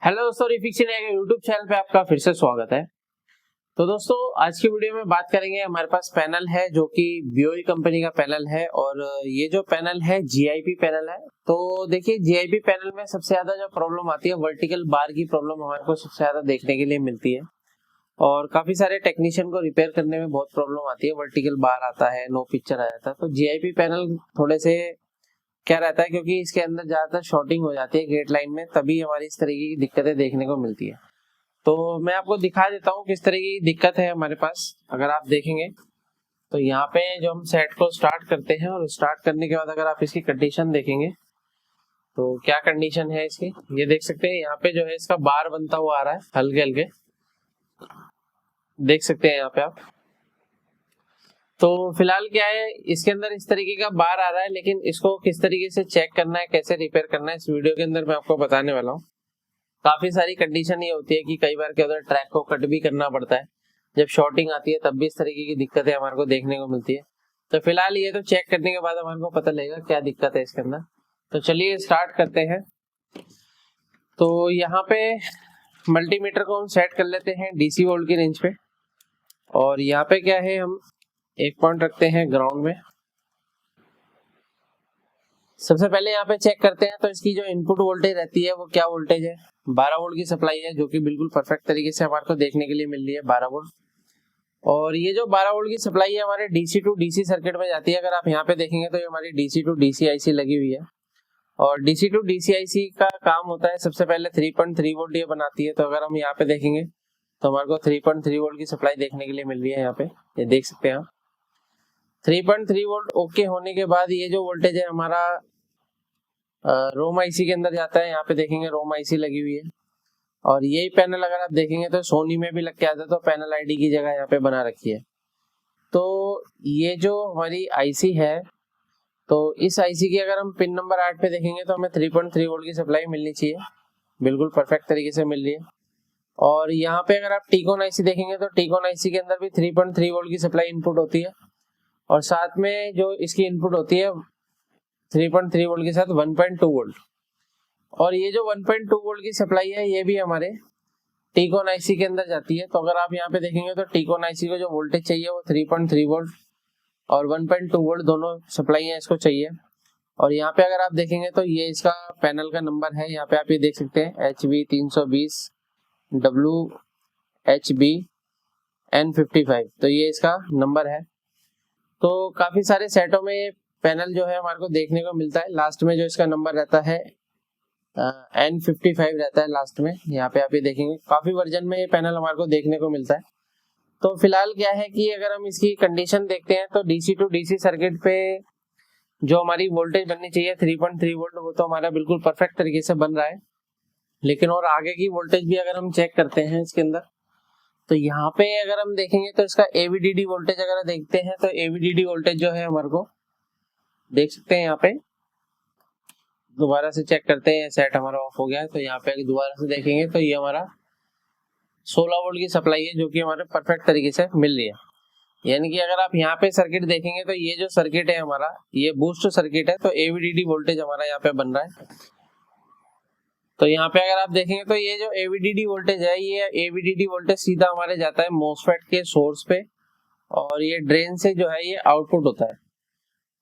Hello दोस्तों, refix India के YouTube channel पे आपका फिर से स्वागत है। तो दोस्तों, आज की वीडियो में बात करेंगे। हमारे पास पैनल है जो कि BOE कंपनी का पैनल है और ये जो पैनल है GIP पैनल है। तो देखिए, GIP पैनल में सबसे ज्यादा जो प्रॉब्लम आती है, वर्टिकल बार की प्रॉब्लम हमारे को सबसे ज्यादा देखने के लिए मिलती है और काफी सारे टेक्नीशियन को रिपेयर करने में बहुत प्रॉब्लम आती है। वर्टिकल बार आता है, नो पिक्चर आ जाता है। तो GIP पैनल थोड़े से क्या रहता है, क्योंकि इसके अंदर ज्यादातर शॉर्टिंग हो जाती है गेट लाइन में, तभी हमारी इस तरीके की दिक्कतें देखने को मिलती है। तो मैं आपको दिखा देता हूँ किस तरीके की दिक्कत है हमारे पास। अगर आप देखेंगे तो यहाँ पे जो हम सेट को स्टार्ट करते हैं और स्टार्ट करने के बाद अगर आप इसकी कंडीशन देखेंगे तो क्या कंडीशन है इसकी, ये देख सकते हैं। यहाँ पे जो है इसका बार बनता हुआ आ रहा है, हल्के हल्के देख सकते हैं यहाँ पे आप। तो फिलहाल क्या है, इसके अंदर इस तरीके का बार आ रहा है, लेकिन इसको किस तरीके से चेक करना है, कैसे रिपेयर करना है, इस वीडियो के अंदर मैं आपको बताने वाला हूँ। काफी सारी कंडीशन ये होती है कि कई बार क्या होता है, ट्रैक को कट भी करना पड़ता है। जब शॉर्टिंग आती है तब भी इस तरीके की दिक्कतें हमारे को देखने को मिलती है। तो फिलहाल ये तो चेक करने के बाद हमारे को पता लगेगा क्या दिक्कत है इसके अंदर। तो चलिए स्टार्ट करते हैं। तो यहाँ पे मल्टीमीटर को हम सेट कर लेते हैं DC वोल्ट की रेंज पे, और यहाँ पे क्या है, हम एक पॉइंट रखते हैं ग्राउंड में। सबसे पहले यहाँ पे चेक करते हैं तो इसकी जो इनपुट वोल्टेज रहती है वो क्या वोल्टेज है। 12 वोल्ट की सप्लाई है, जो कि बिल्कुल परफेक्ट तरीके से हमारे को देखने के लिए मिल रही है, 12 वोल्ट। और ये जो 12 वोल्ट की सप्लाई है हमारे DC टू DC सर्किट में जाती है। अगर आप यहाँ पे देखेंगे तो ये हमारी DC टू DC IC लगी हुई है, और DC टू DC IC का काम होता है सबसे पहले 3.3 वोल्ट ये बनाती है। तो अगर हम यहाँ पे देखेंगे तो हमारे को 3.3 वोल्ट की सप्लाई देखने के लिए मिल रही है। यहाँ पे ये देख सकते हैं आप, 3.3 वोल्ट ओके होने के बाद ये जो वोल्टेज है हमारा रोम IC के अंदर जाता है। यहाँ पे देखेंगे रोम IC लगी हुई है, और यही पैनल अगर आप देखेंगे तो सोनी में भी लग के आता है, तो पैनल ID की जगह यहाँ पे बना रखी है। तो ये जो हमारी IC है, तो इस IC की अगर हम पिन नंबर 8 पे देखेंगे तो हमें 3.3 वोल्ट की सप्लाई मिलनी चाहिए, बिल्कुल परफेक्ट तरीके से मिल रही है। और यहाँ पे अगर आप टीकॉन IC देखेंगे तो टीकॉन IC के अंदर भी 3.3 वोल्ट की सप्लाई इनपुट होती है, और साथ में जो इसकी इनपुट होती है 3.3 वोल्ट के साथ 1.2 वोल्ट। और ये जो 1.2 वोल्ट की सप्लाई है ये भी हमारे टीकॉन IC के अंदर जाती है। तो अगर आप यहाँ पे देखेंगे तो टीकॉन IC को जो वोल्टेज चाहिए वो 3.3 वोल्ट और 1.2 वोल्ट दोनों सप्लाई है इसको चाहिए। और यहाँ पे अगर आप देखेंगे तो ये इसका पैनल का नंबर है, यहाँ पे आप ये देख सकते हैं HB320 WHBN55, तो ये इसका नंबर है। तो काफी सारे सेटों में ये पैनल जो है हमारे को देखने को मिलता है। लास्ट में जो इसका नंबर रहता है N55 रहता है लास्ट में। यहाँ पे आप ये देखेंगे काफी वर्जन में ये पैनल हमारे को देखने को मिलता है। तो फिलहाल क्या है कि अगर हम इसकी कंडीशन देखते हैं तो DC टू DC सर्किट पे जो हमारी वोल्टेज बननी चाहिए 3.3 वोल्ट, वो तो हमारा बिल्कुल परफेक्ट तरीके से बन रहा है। लेकिन और आगे की वोल्टेज भी अगर हम चेक करते हैं इसके अंदर, तो यहाँ पे अगर हम देखेंगे तो इसका AVDD वोल्टेज अगर देखते हैं तो AVDD वोल्टेज जो है हमारे को देख सकते हैं। यहाँ पे दोबारा से चेक करते हैं, सेट हमारा ऑफ हो गया है। तो यहाँ पे अगर दोबारा से देखेंगे तो ये हमारा 16 वोल्ट की सप्लाई है, जो कि हमारे परफेक्ट तरीके से मिल रही है। यानी कि अगर आप यहाँ पे सर्किट देखेंगे तो ये जो सर्किट है हमारा, ये बूस्ट सर्किट है, तो AVDD वोल्टेज हमारा यहाँ पे बन रहा है। तो यहाँ पे अगर आप देखेंगे तो ये जो AVDD वोल्टेज है, ये AVDD वोल्टेज सीधा हमारे जाता है MOSFET के सोर्स पे, और ये ड्रेन से जो है ये आउटपुट होता है।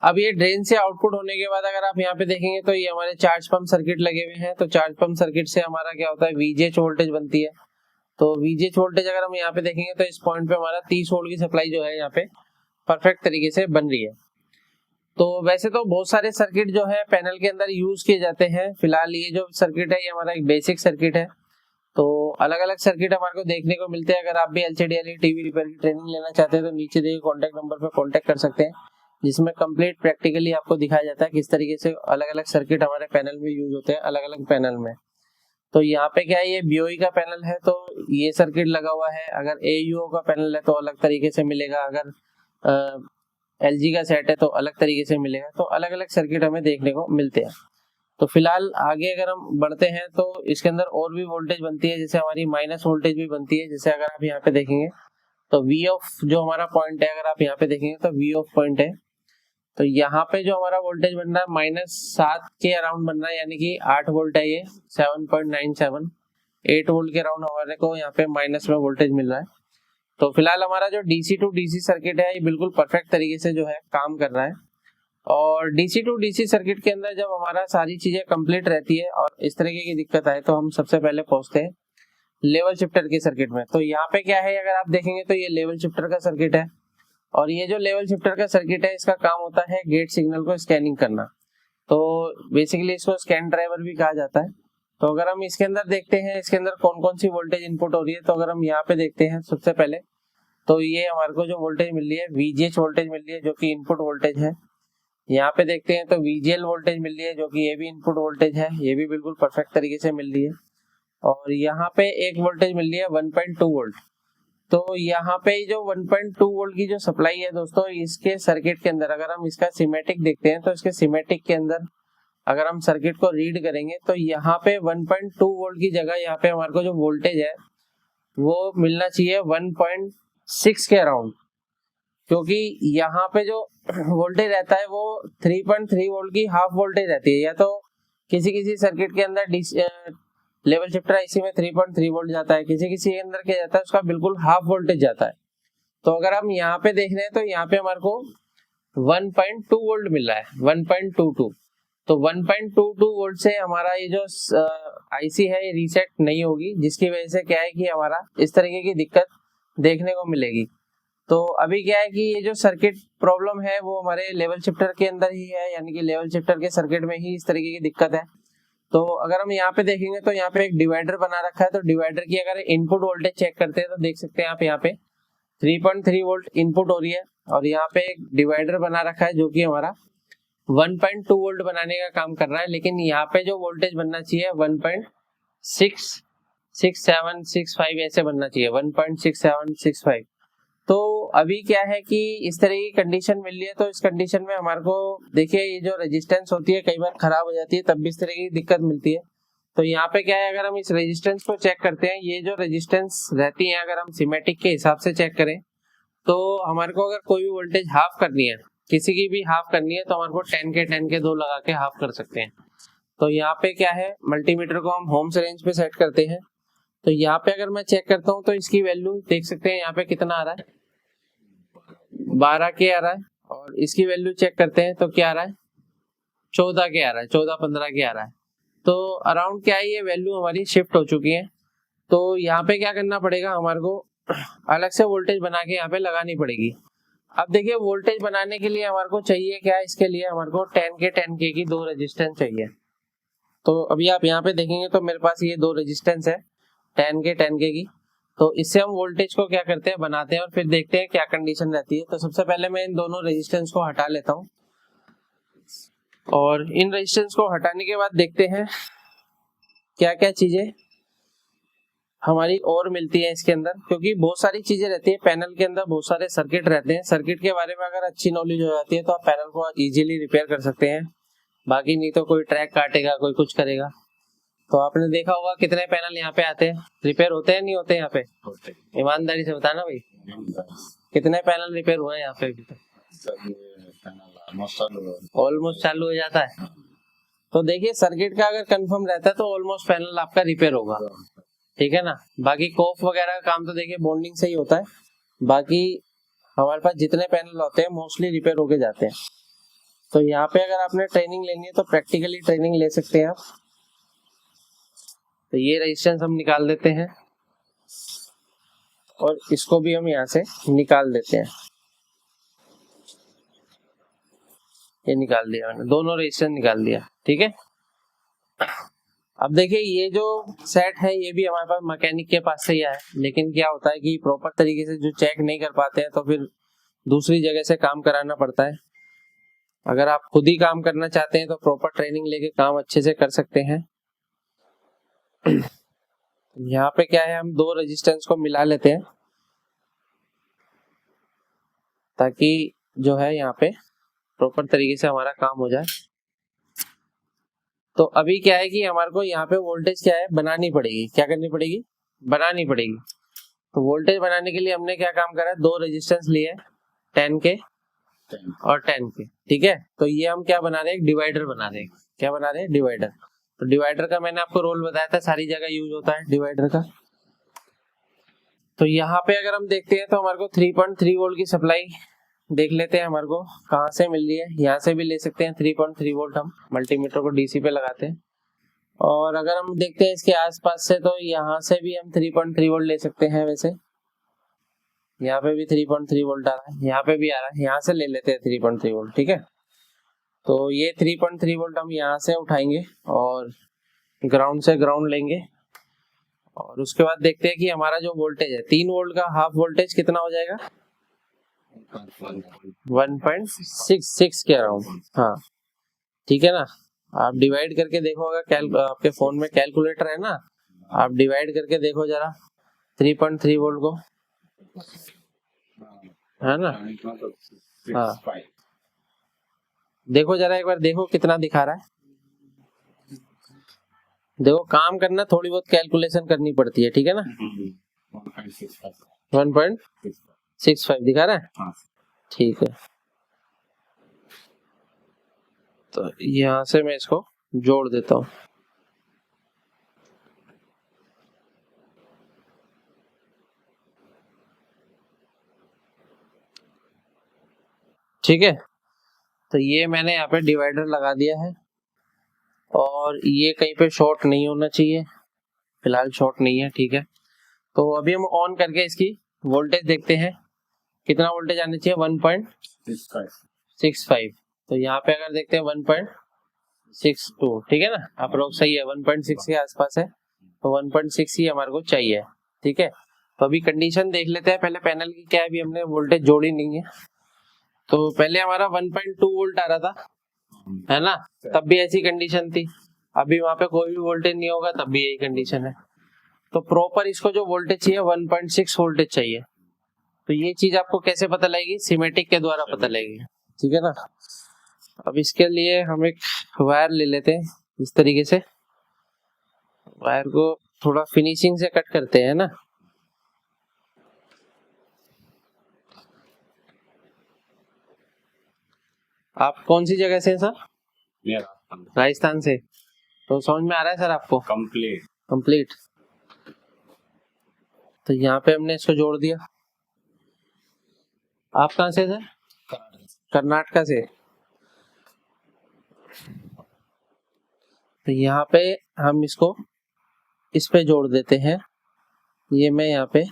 अब ये ड्रेन से आउटपुट होने के बाद अगर आप यहाँ पे देखेंगे तो ये हमारे चार्ज पंप सर्किट लगे हुए हैं। तो चार्ज पंप सर्किट से हमारा क्या होता है, VGH वोल्टेज बनती है। तो VGH वोल्टेज अगर हम यहाँ पे देखेंगे तो इस पॉइंट पे हमारा 30 वोल्ट की सप्लाई जो है यहाँ पे परफेक्ट तरीके से बन रही है। तो वैसे तो बहुत सारे सर्किट जो है पैनल के अंदर यूज किए जाते हैं। फिलहाल ये जो सर्किट है ये हमारा एक बेसिक सर्किट है। तो अलग अलग सर्किट हमारे को देखने को मिलते हैं। अगर आप भी LCD LED TV रिपेयर की ट्रेनिंग लेना चाहते हैं तो नीचे दिए कॉन्टेक्ट नंबर पर कॉन्टेक्ट कर सकते हैं, जिसमें कंप्लीट प्रैक्टिकली आपको दिखाया जाता है किस तरीके से अलग अलग सर्किट हमारे पैनल में यूज होते हैं, अलग अलग पैनल में। तो यहाँ पे क्या है, ये BOE का पैनल है तो ये सर्किट लगा हुआ है। अगर AUO का पैनल है तो अलग तरीके से मिलेगा, अगर LG का सेट है तो अलग तरीके से मिलेगा। तो अलग अलग सर्किट हमें देखने को मिलते हैं। तो फिलहाल आगे अगर हम बढ़ते हैं तो इसके अंदर और भी वोल्टेज बनती है, जैसे हमारी माइनस वोल्टेज भी बनती है। जैसे अगर आप यहाँ पे देखेंगे तो V ऑफ जो हमारा पॉइंट है, अगर आप यहाँ पे देखेंगे तो V ऑफ पॉइंट है, तो यहाँ पे जो हमारा वोल्टेज बन रहा है -7 के अराउंड बन रहा है, यानी कि 8 वोल्ट है ये 7.97। 8 वोल्ट के अराउंड हमारे को यहाँ पे माइनस में वोल्टेज मिल रहा है। तो फिलहाल हमारा जो डीसी टू डीसी सर्किट है ये बिल्कुल परफेक्ट तरीके से जो है काम कर रहा है। और डीसी टू डीसी सर्किट के अंदर जब हमारा सारी चीजें कंप्लीट रहती है और इस तरीके की दिक्कत आए तो हम सबसे पहले पहुंचते हैं लेवल शिफ्टर के सर्किट में। तो यहाँ पे क्या है, अगर आप देखेंगे तो ये लेवल शिफ्टर का सर्किट है और ये जो लेवल शिफ्टर का सर्किट है इसका काम होता है गेट सिग्नल को स्कैनिंग करना। तो बेसिकली इसको स्कैन ड्राइवर भी कहा जाता है। तो अगर हम इसके अंदर देखते हैं इसके अंदर कौन कौन सी वोल्टेज इनपुट हो रही है, तो अगर हम यहाँ पे देखते हैं सबसे पहले तो ये हमारे को जो वोल्टेज मिल रही है VGH वोल्टेज मिल रही है जो कि इनपुट वोल्टेज है। यहाँ पे देखते हैं तो VGL वोल्टेज मिल रही है जो कि ये भी इनपुट वोल्टेज है, ये भी बिल्कुल परफेक्ट तरीके से मिल रही है। और यहाँ पे एक वोल्टेज मिल रही है 1.2 वोल्ट। तो यहाँ पे जो 1.2 वोल्ट की जो सप्लाई है दोस्तों इसके सर्किट के अंदर अगर हम इसका सिमेटिक देखते हैं तो इसके सिमेटिक के अंदर अगर हम सर्किट को रीड करेंगे तो यहाँ पे 1.2 वोल्ट की जगह यहाँ पे हमारे को जो वोल्टेज है वो मिलना चाहिए 1.6 के अराउंड, क्योंकि यहाँ पे जो वोल्टेज रहता है वो 3.3 वोल्ट की हाफ वोल्टेज रहती है। या तो किसी किसी सर्किट के अंदर लेवल शिफ्टर आईसी में 3.3 वोल्ट जाता है, किसी किसी के अंदर क्या जाता है उसका बिल्कुल हाफ वोल्टेज जाता है। तो अगर हम यहाँ पे देख रहे हैं तो यहाँ पे हमारे को 1.2 वोल्ट मिल रहा है 1.22। तो 1.22 वोल्ट से हमारा ये जो आईसी है ये रीसेट नहीं होगी, जिसकी वजह से क्या है कि हमारा इस तरीके की दिक्कत देखने को मिलेगी। तो अभी क्या है कि ये जो सर्किट प्रॉब्लम है वो हमारे लेवल शिफ्टर के अंदर ही है, यानी कि लेवल शिफ्टर के सर्किट में ही इस तरीके की दिक्कत है। तो अगर हम यहाँ पे देखेंगे तो यहाँ पे एक डिवाइडर बना रखा है। तो डिवाइडर की अगर इनपुट वोल्टेज चेक करते हैं तो देख सकते हैं आप यहाँ पे 3.3 वोल्ट इनपुट हो रही है और यहाँ पे एक डिवाइडर बना रखा है जो कि हमारा 1.2 वोल्ट बनाने का काम कर रहा है। लेकिन यहाँ पे जो वोल्टेज बनना चाहिए 1.6765 ऐसे बनना चाहिए 1.6765। तो अभी क्या है कि इस तरह की कंडीशन मिल रही है। तो इस कंडीशन में हमारे को देखिए ये जो रेजिस्टेंस होती है कई बार खराब हो जाती है, तब भी इस तरह की दिक्कत मिलती है। तो यहाँ पे क्या है, अगर हम इस रेजिस्टेंस को चेक करते हैं, ये जो रेजिस्टेंस रहती है अगर हम सिमेटिक के हिसाब से चेक करें तो हमारे को अगर कोई भी वोल्टेज हाफ करनी है, किसी की भी हाफ करनी है, तो हमारे को 10 के 2 लगा के हाफ कर सकते हैं। तो यहाँ पे क्या है, मल्टीमीटर को हम होम्स रेंज पे सेट करते हैं। तो यहाँ पे अगर मैं चेक करता हूँ तो इसकी वैल्यू देख सकते हैं यहाँ पे कितना आ रहा है 12 के आ रहा है। और इसकी वैल्यू चेक करते हैं तो क्या आ रहा है 14 के आ रहा है, 14-15 के आ रहा है। तो अराउंड क्या है ये वैल्यू हमारी शिफ्ट हो चुकी है। तो यहाँ पे क्या करना पड़ेगा, हमारे को अलग से वोल्टेज बना के यहाँ पे लगानी पड़ेगी। अब देखिए वोल्टेज बनाने के लिए हमारे को चाहिए क्या, इसके लिए हमारे को 10 के की 2 रेजिस्टेंस चाहिए। तो अभी आप यहाँ पे देखेंगे तो मेरे पास ये 2 रेजिस्टेंस है 10 के की। तो इससे हम वोल्टेज को क्या करते हैं बनाते हैं और फिर देखते हैं क्या कंडीशन रहती है। तो सबसे पहले मैं इन दोनों रेजिस्टेंस को हटा लेता हूँ और इन रेजिस्टेंस को हटाने के बाद देखते हैं क्या क्या चीजें हमारी और मिलती है इसके अंदर, क्योंकि बहुत सारी चीजें रहती है पैनल के अंदर, बहुत सारे सर्किट रहते हैं। सर्किट के बारे में अगर अच्छी नॉलेज हो जाती है तो आप पैनल को इजीली रिपेयर कर सकते हैं। बाकी नहीं तो कोई ट्रैक काटेगा, कोई कुछ करेगा। तो आपने देखा होगा कितने पैनल यहाँ पे आते हैं, रिपेयर होते हैं नहीं होते यहाँ पे, ईमानदारी से बताना भाई कितने पैनल रिपेयर हुए हैं यहाँ पे? ऑलमोस्ट चालू हो जाता है। तो देखिए सर्किट का अगर कंफर्म रहता है तो ऑलमोस्ट पैनल आपका रिपेयर होगा, ठीक है ना। बाकी कोफ वगैरह का काम तो देखिए बॉन्डिंग से ही होता है, बाकी हमारे पास जितने पैनल होते हैं मोस्टली रिपेयर होके जाते हैं। तो यहाँ पे अगर आपने ट्रेनिंग लेनी है तो प्रैक्टिकली ट्रेनिंग ले सकते हैं आप। तो ये रेजिस्टेंस हम निकाल देते हैं और इसको भी हम यहाँ से निकाल देते हैं। ये निकाल दिया मैंने, दोनों रेजिस्टेंस निकाल दिया, ठीक है। अब देखिए ये जो सेट है ये भी हमारे पास मैकेनिक के पास से ही आया है, लेकिन क्या होता है कि प्रॉपर तरीके से जो चेक नहीं कर पाते हैं तो फिर दूसरी जगह से काम कराना पड़ता है। अगर आप खुद ही काम करना चाहते हैं तो प्रॉपर ट्रेनिंग लेके काम अच्छे से कर सकते हैं। यहाँ पे क्या है, हम 2 रेजिस्टेंस को मिला लेते हैं ताकि जो है यहाँ पे प्रॉपर तरीके से हमारा काम हो जाए। तो अभी क्या है कि हमारे को यहाँ पे वोल्टेज क्या है बनानी पड़ेगी, क्या करनी पड़ेगी, बनानी पड़ेगी। तो वोल्टेज बनाने के लिए हमने क्या काम करा है, 2 रेजिस्टेंस लिए 10 के और 10 के, ठीक है। तो ये हम क्या बना रहे हैं, डिवाइडर बना रहे हैं। क्या बना रहे हैं, डिवाइडर। तो डिवाइडर का मैंने आपको रोल बताया था, सारी जगह यूज होता है डिवाइडर का। तो यहाँ पे अगर हम देखते हैं तो हमारे को 3.3 वोल्ट की सप्लाई देख लेते हैं हमारे को कहाँ से मिल रही है। यहाँ से भी ले सकते हैं 3.3 वोल्ट, हम मल्टीमीटर को डीसी पे लगाते हैं। और अगर हम देखते हैं इसके आसपास से तो यहाँ से भी हम 3.3 वोल्ट ले सकते हैं। वैसे यहाँ पे भी 3.3 वोल्ट आ रहा है, यहाँ पे भी आ रहा है, यहाँ से ले लेते हैं 3.3 वोल्ट। ठीक है, तो ये 3.3 वोल्ट हम यहाँ से उठाएंगे और ग्राउंड से ग्राउंड लेंगे। और उसके बाद देखते हैं कि हमारा जो वोल्टेज है 3 वोल्ट का हाफ वोल्टेज कितना हो जाएगा, 1.66 के अराउंड। हाँ ठीक है ना, आप डिवाइड करके देखो, अगर आपके फोन में कैलकुलेटर है ना, आप डिवाइड करके देखो जरा 3.3 वोल्ट को, है ना। हाँ देखो जरा एक बार, देखो कितना दिखा रहा है। देखो काम करना, थोड़ी बहुत कैलकुलेशन करनी पड़ती है, ठीक है ना। 1.65 दिखा रहा है, ठीक है। तो यहाँ से मैं इसको जोड़ देता हूँ। ठीक है, तो ये मैंने यहाँ पे डिवाइडर लगा दिया है और ये कहीं पे शॉर्ट नहीं होना चाहिए, फिलहाल शॉर्ट नहीं है। ठीक है, तो अभी हम ऑन करके इसकी वोल्टेज देखते हैं कितना वोल्टेज आना चाहिए, 1.65। तो यहाँ पे अगर देखते हैं 1.62, ठीक है ना, अप्रोक्स सही है, 1.6 के आसपास है, तो 1.6 ही हमारे को चाहिए। ठीक है, तो अभी कंडीशन देख लेते हैं पहले पैनल की क्या है। अभी हमने वोल्टेज जोड़ी नहीं है, तो पहले हमारा 1.2 वोल्ट आ रहा था, है ना, तब भी ऐसी कंडीशन थी। अभी वहां पे कोई भी वोल्टेज नहीं होगा तब भी यही कंडीशन है। तो प्रॉपर इसको जो वोल्टेज चाहिए 1.6 वोल्टेज चाहिए। तो ये चीज आपको कैसे पता लगेगी, सीमेटिक के द्वारा पता लगेगी, ठीक है ना। अब इसके लिए हम एक वायर ले लेते हैं, इस तरीके से वायर को थोड़ा फिनिशिंग से कट करते हैं ना। आप कौन सी जगह से हैं सर? राजस्थान से। तो समझ में आ रहा है सर आपको? कंप्लीट। तो यहाँ पे हमने इसको जोड़ दिया। आप कहाँ से सर? कर्नाटका से। तो यहाँ पे हम इसको इस पे जोड़ देते हैं। ये मैं यहाँ पे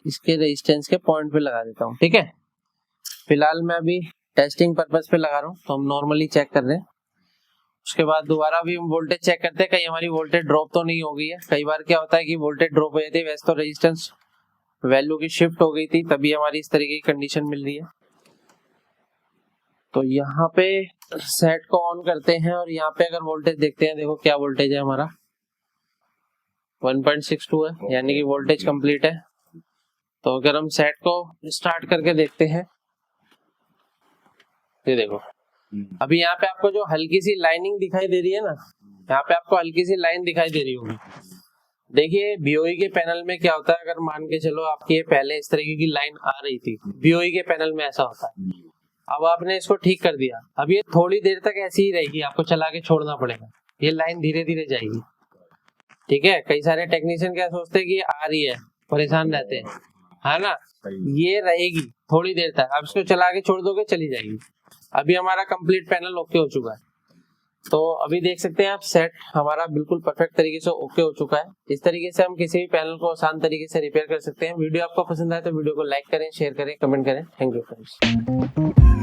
इसके रेजिस्टेंस के पॉइंट पे लगा देता हूँ। ठीक है, फिलहाल मैं अभी टेस्टिंग पर्पस पे लगा रहा हूँ, तो हम नॉर्मली चेक कर रहे हैं। उसके बाद दोबारा भी हम वोल्टेज चेक करते हैं, कहीं हमारी वोल्टेज ड्रॉप तो नहीं हो गई है। कई बार क्या होता है कि वोल्टेज ड्रॉप हो जाती है, वैसे तो रेजिस्टेंस वैल्यू की शिफ्ट हो गई थी, तभी हमारी इस तरीके की कंडीशन मिल रही है। तो यहाँ पे सेट को ऑन करते हैं और यहाँ पे अगर वोल्टेज देखते हैं, देखो क्या वोल्टेज है हमारा, 1.62 है, यानी कि वोल्टेज कंप्लीट है। तो अगर हम सेट को स्टार्ट करके देखते हैं, ये देखो अभी यहाँ पे आपको जो हल्की सी लाइनिंग दिखाई दे रही है ना, यहाँ पे आपको हल्की सी लाइन दिखाई दे रही होगी। देखिए बीओई के पैनल में क्या होता है, अगर मान के चलो आपकी पहले इस तरीके की लाइन आ रही थी, बीओई के पैनल में ऐसा होता है। अब आपने इसको ठीक कर दिया, अब ये थोड़ी देर तक ऐसी ही रहेगी, आपको चला के छोड़ना पड़ेगा, ये लाइन धीरे धीरे जाएगी। ठीक है, कई सारे टेक्नीशियन क्या सोचते हैं कि आ रही है, परेशान रहते हैं, है ना। ये रहेगी थोड़ी देर तक, अब इसको चला के छोड़ दोगे चली जाएगी। अभी हमारा कंप्लीट पैनल ओके हो चुका है। तो अभी देख सकते हैं आप, सेट हमारा बिल्कुल परफेक्ट तरीके से ओके हो चुका है। इस तरीके से हम किसी भी पैनल को आसान तरीके से रिपेयर कर सकते हैं। वीडियो आपको पसंद आए तो वीडियो को लाइक करें, शेयर करें, कमेंट करें। Thank you friends.